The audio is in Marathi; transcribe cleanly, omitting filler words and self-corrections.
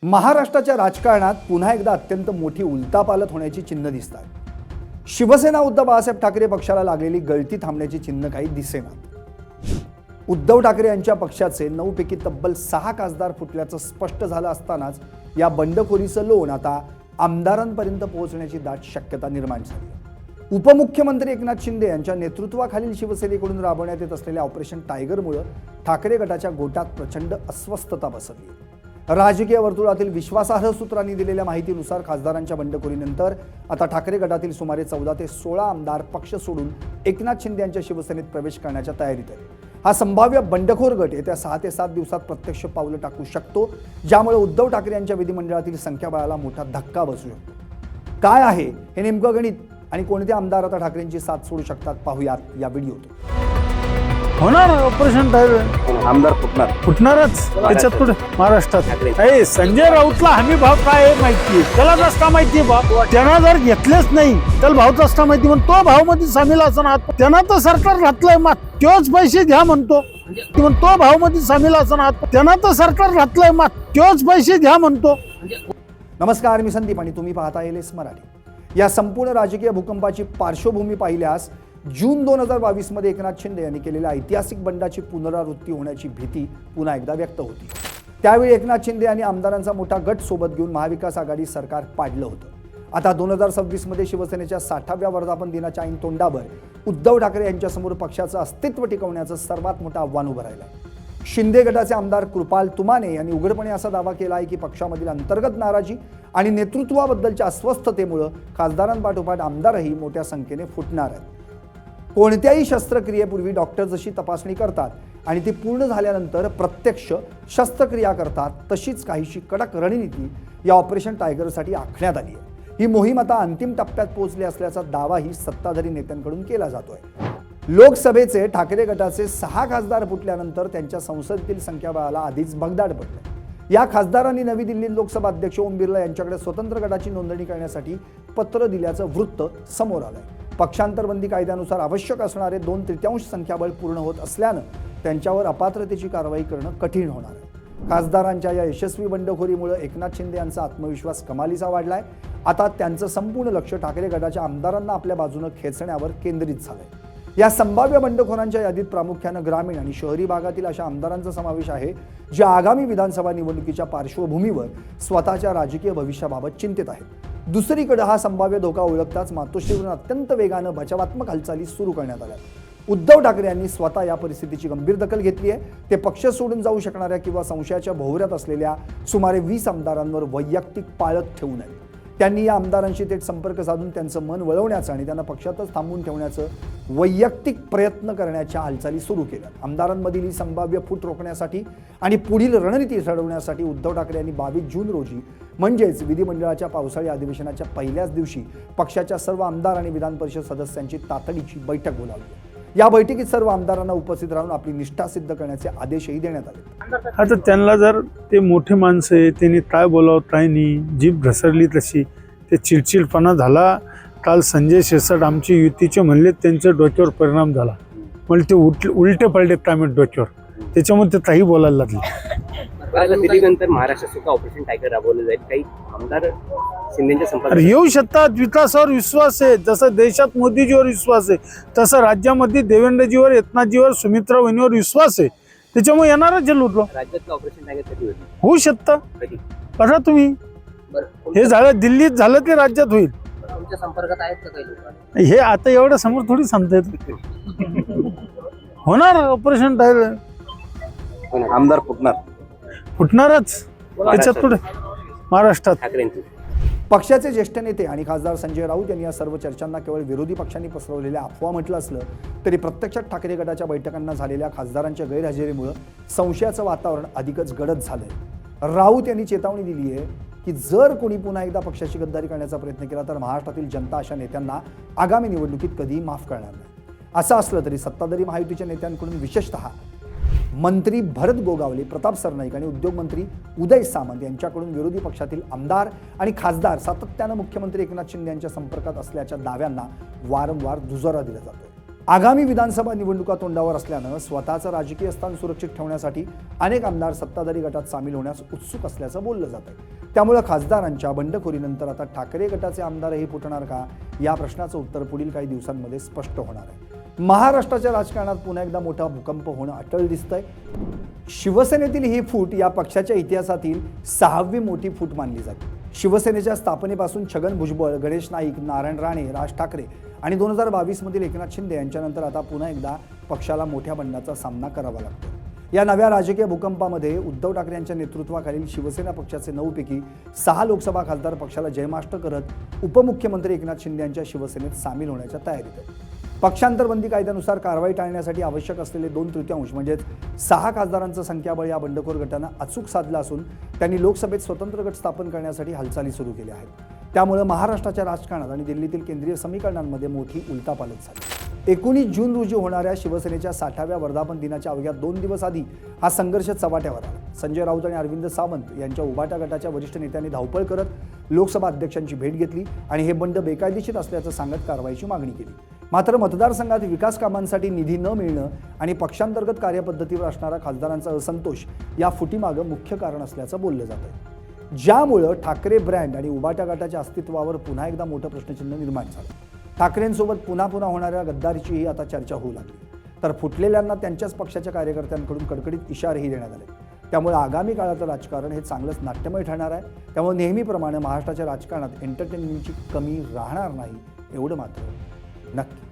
महाराष्ट्राच्या राजकारणात पुन्हा एकदा अत्यंत मोठी उलथापालथ होण्याची चिन्ह दिसतात। शिवसेना उद्धव बाळासाहेब ठाकरे पक्षाला लागलेली गळती थांबण्याची चिन्ह काही दिसेनात। उद्धव ठाकरे यांच्या पक्षाचे 9 पैकी तब्बल 6 खासदार फुटल्याचं स्पष्ट झालं असतानाच या बंडखोरीचं लोण आता आमदारांपर्यंत पोहोचण्याची दाट शक्यता निर्माण झाली। उपमुख्यमंत्री एकनाथ शिंदे यांच्या नेतृत्वाखालील शिवसेनेकडून राबवण्यात येत असलेल्या ऑपरेशन टायगरमुळे ठाकरे गटाच्या गोटात प्रचंड अस्वस्थता बसली। राजकीय वर्तुळातील विश्वासार्ह सूत्रांनी दिलेल्या माहितीनुसार खासदारांच्या बंडखोरीनंतर आता ठाकरे गटातील सुमारे 14 ते 16 आमदार पक्ष सोडून एकनाथ शिंदे यांच्या शिवसेनेत प्रवेश करण्याच्या तयारीत आहेत। हा संभाव्य बंडखोर गट येत्या 6 ते 7 दिवसात प्रत्यक्ष पावलं टाकू शकतो, ज्यामुळे उद्धव ठाकरे यांच्या विधिमंडळातील संख्याबळाला मोठा धक्का बसू शकतो। काय आहे हे नेमकं गणित आणि कोणते आमदार आता ठाकरेंची साथ सोडू शकतात पाहूयात या व्हिडिओत। होणार ऑपरेशन टायगर, आमदार फुटणारच त्याच्यात पुढे महाराष्ट्रात। संजय राऊतला हमी भाव काय आहे माहिती, त्याला रस्ता माहिती भाव, त्यांना जर घेतलेच नाही त्याला भाव रस्ता माहिती, पण तो भाव मध्ये सामील असणार, त्यांना तर सरकार घातलंय मग तोच पैसे घ्या म्हणतो, तो भाव मध्ये सामील असणार, त्यांना तर सरकार घातलंय मग तोच पैसे घ्या म्हणतो। नमस्कार, मी संदीप आणि तुम्ही पाहता LS मराठी। या संपूर्ण राजकीय भूकंपाची पार्श्वभूमी पाहिल्यास जून 2022 मध्ये एकनाथ शिंदे यांनी केलेल्या ऐतिहासिक बंडाची पुनरावृत्ती होण्याची भीती पुन्हा एकदा व्यक्त होती। त्यावेळी एकनाथ शिंदे यांनी आमदारांचा मोठा गट सोबत घेऊन महाविकास आघाडी सरकार पाडलं होतं। आता 2026 मध्ये शिवसेनेच्या 60व्या वर्धापन दिनाच्या ऐन तोंडावर उद्धव ठाकरे यांच्यासमोर पक्षाचं अस्तित्व टिकवण्याचं सर्वात मोठं आव्हान उभं राहिलं आहे। शिंदे गटाचे आमदार कृपाल तुमाने यांनी उघडपणे असा दावा केला आहे की पक्षामधील अंतर्गत नाराजी आणि नेतृत्वाबद्दलच्या अस्वस्थतेमुळे खासदारांपाठोपाठ आमदारही मोठ्या संख्येने फुटणार आहेत। कोणत्याही शस्त्रक्रियेपूर्वी डॉक्टर जशी तपासणी करतात आणि ती पूर्ण झाल्यानंतर प्रत्यक्ष शस्त्रक्रिया करतात, तशीच काहीशी कडक रणनीती या ऑपरेशन टायगरसाठी आखण्यात आली आहे। ही मोहीम आता अंतिम टप्प्यात पोहोचली असल्याचा दावाही सत्ताधारी नेत्यांकडून केला जातोय। लोकसभेचे ठाकरे गटाचे 6 खासदार फुटल्यानंतर त्यांच्या संसदेतील संख्याबळाला आधीच भगदाड पडलं। या खासदारांनी नवी दिल्लीत लोकसभा अध्यक्ष ओम बिर्ला यांच्याकडे स्वतंत्र गटाची नोंदणी करण्यासाठी पत्र दिल्याचं वृत्त समोर आलंय। पक्षांतरबंदी कायद्यानुसार आवश्यक असणारे 2/3 संख्याबळ पूर्ण होत असल्यानं त्यांच्यावर अपात्रतेची कारवाई करणं कठीण होणार आहे। खासदारांच्या या यशस्वी बंडखोरीमुळे एकनाथ शिंदे यांचा आत्मविश्वास कमालीचा वाढलाय। आता त्यांचं संपूर्ण लक्ष ठाकरे गटाच्या आमदारांना आपल्या बाजूनं खेचण्यावर केंद्रित झालंय। या संभाव्य बंडखोरांच्या यादीत प्रामुख्यानं ग्रामीण आणि शहरी भागातील अशा आमदारांचा समावेश आहे, जे आगामी विधानसभा निवडणुकीच्या पार्श्वभूमीवर स्वतःच्या राजकीय भविष्याबाबत चिंतित आहेत। दुसरीकडे हा संभाव्य धोका ओळखताच मातोश्रीवरून अत्यंत वेगानं बचावात्मक हालचाली सुरू करण्यात आल्या। उद्धव ठाकरे यांनी स्वतः या परिस्थितीची गंभीर दखल घेतली आहे। ते पक्ष सोडून जाऊ शकणाऱ्या किंवा संशयाच्या भोवऱ्यात असलेल्या सुमारे 20 आमदारांवर वैयक्तिक पाळत ठेवू नये। त्यांनी या आमदारांशी थेट संपर्क साधून त्यांचं मन वळवण्याचं आणि त्यांना पक्षातच थांबवून ठेवण्याचं वैयक्तिक प्रयत्न करण्याच्या हालचाली सुरू केल्या। आमदारांमधील ही संभाव्य फूट रोखण्यासाठी आणि पुढील रणनीती ठरवण्यासाठी उद्धव ठाकरे यांनी 22 जून रोजी म्हणजेच विधिमंडळाच्या पावसाळी अधिवेशनाच्या पहिल्याच दिवशी पक्षाच्या सर्व आमदार आणि विधान परिषद सदस्यांची तातडीची बैठक बोलावली। या बैठकीत सर्व आमदारांना उपस्थित राहून आपली निष्ठा सिद्ध करण्याचे आदेशही देण्यात आले। आता त्यांना जर ते मोठे माणसं आहे, त्यांनी काय बोलावं काय नाही, जीभ घसरली तशी ते चिडचिडपणा झाला। काल संजय शिरसाट आमची युतीचे म्हणले, त्यांच्या डोक्यावर परिणाम झाला, म्हणजे ते उलटे पलटे काय म्हणत डोक्यावर, त्याच्यामुळे ते काही बोलायला लागले। दिल्लीनंतर महाराष्ट्रात सुद्धा ऑपरेशन टायगर राबवलं जाईल, काही आमदार शिंदेच्या संपर्कात येऊ शकतात। विकासावर विश्वास आहे, जसं देशात मोदीजीवर विश्वास आहे, तसं राज्यामध्ये देवेंद्रजीवर, एकनाथजीवर, सुमित्रा वहिनीवर विश्वास आहे, त्याच्यामुळे येणारच जे लुटलो। राज्यातलं ऑपरेशन टायगर कधी होईल? होऊ शकतं, कधी बघा तुम्ही, हे झालं दिल्लीत झालं ते राज्यात होईल। तुमच्या संपर्कात आहेत का काही लोक? हे आता एवढं समोर थोडी सांगता येत। होणार ऑपरेशन टायगर, आमदार फुटणारच त्याच्यात पुढे महाराष्ट्रात। ठाकरेंची पक्षाचे ज्येष्ठ नेते आणि खासदार संजय राऊत यांनी या सर्व चर्चांना केवळ विरोधी पक्षांनी पसरवलेल्या अफवा म्हटलं असलं तरी प्रत्यक्षात ठाकरे गटाच्या बैठकांना झालेल्या खासदारांच्या गैरहजेरीमुळे संशयाचं वातावरण अधिकच गडद झालंय। राऊत यांनी चेतावणी दिली आहे की जर कोणी पुन्हा एकदा पक्षाची गद्दारी करण्याचा प्रयत्न केला तर महाराष्ट्रातील जनता अशा नेत्यांना आगामी निवडणुकीत कधीही माफ करणार नाही। असं असलं तरी सत्ताधारी महायुतीच्या नेत्यांकडून विशेषतः मंत्री भरत गोगावले, प्रताप सरनाईक आणि उद्योग मंत्री उदय सामंत यांच्याकडून विरोधी पक्षातील आमदार आणि खासदार सातत्यानं मुख्यमंत्री एकनाथ शिंदे यांच्या संपर्कात असल्याच्या दाव्यांना वारंवार दुजोरा दिला जातोय। आगामी विधानसभा निवडणुका तोंडावर असल्यानं स्वतःचं राजकीय स्थान सुरक्षित ठेवण्यासाठी अनेक आमदार सत्ताधारी गटात सामील होण्यास उत्सुक असल्याचं बोललं जात आहे. त्यामुळे खासदारांच्या बंडखोरीनंतर आता ठाकरे गटाचे आमदारही फुटणार का, या प्रश्नाचं उत्तर पुढील काही दिवसांमध्ये स्पष्ट होणार आहे. महाराष्ट्राच्या राजकारणात पुन्हा एकदा मोठा भूकंप होणं अटळ दिसतंय. शिवसेनेतील ही फूट या पक्षाच्या इतिहासातील 6वी मोठी फूट मानली जाते. शिवसेनेच्या स्थापनेपासून छगन भुजबळ, गणेश नाईक, नारायण राणे, राज ठाकरे आणि 2022 मधील एकनाथ शिंदे यांच्यानंतर आता पुन्हा एकदा पक्षाला मोठ्या बंडाचा सामना करावा लागतो. या नव्या राजकीय भूकंपामध्ये उद्धव ठाकरे यांच्या नेतृत्वाखालील शिवसेना पक्षाचे 9 पैकी 6 लोकसभा खासदार पक्षाला जयमाष्ट करत उपमुख्यमंत्री एकनाथ शिंदे यांच्या शिवसेनेत सामील होण्याच्या तयारीत आहेत. पक्षांतरबंदी कायद्यानुसार कारवाई टाळण्यासाठी आवश्यक असलेले 2/3 म्हणजेच 6 खासदारांचं संख्याबळ या बंडखोर गटानं अचूक साधलं असून त्यांनी लोकसभेत स्वतंत्र गट स्थापन करण्यासाठी हालचाली सुरू केल्या आहेत. त्यामुळे महाराष्ट्राच्या राजकारणात आणि दिल्लीतील केंद्रीय समीकरणांमध्ये मोठी उलटापालट झाली. 19 जून रोजी होणाऱ्या शिवसेनेच्या 60व्या वर्धापन दिनाच्या अवघ्या 2 दिवस आधी हा संघर्ष चव्हाट्यावर आला. संजय राऊत आणि अरविंद सावंत यांच्या उभाटा गटाच्या वरिष्ठ नेत्यांनी धावपळ करत लोकसभा अध्यक्षांची भेट घेतली आणि हे बंड बेकायदेशीर असल्याचं सांगत कारवाईची मागणी केली. मात्र मतदारसंघात विकास कामांसाठी निधी न मिळणं आणि पक्षांतर्गत कार्यपद्धतीवर असणारा खासदारांचा असंतोष या फुटीमागं मुख्य कारण असल्याचं बोललं जातं. ज्यामुळं ठाकरे ब्रँड आणि उभाटा गटाच्या अस्तित्वावर पुन्हा एकदा मोठं प्रश्नचिन्ह निर्माण झालं. ठाकरेंसोबत पुन्हा होणाऱ्या गद्दारीचीही आता चर्चा होऊ लागली. तर फुटलेल्यांना त्यांच्याच पक्षाच्या कार्यकर्त्यांकडून कडकडीत इशारेही देण्यात आले. त्यामुळे आगामी काळातलं राजकारण हे चांगलंच नाट्यमय ठरणार आहे. त्यामुळे नेहमीप्रमाणे महाराष्ट्राच्या राजकारणात एंटरटेनमेंटची कमी राहणार नाही, एवढं मात्र नक्की.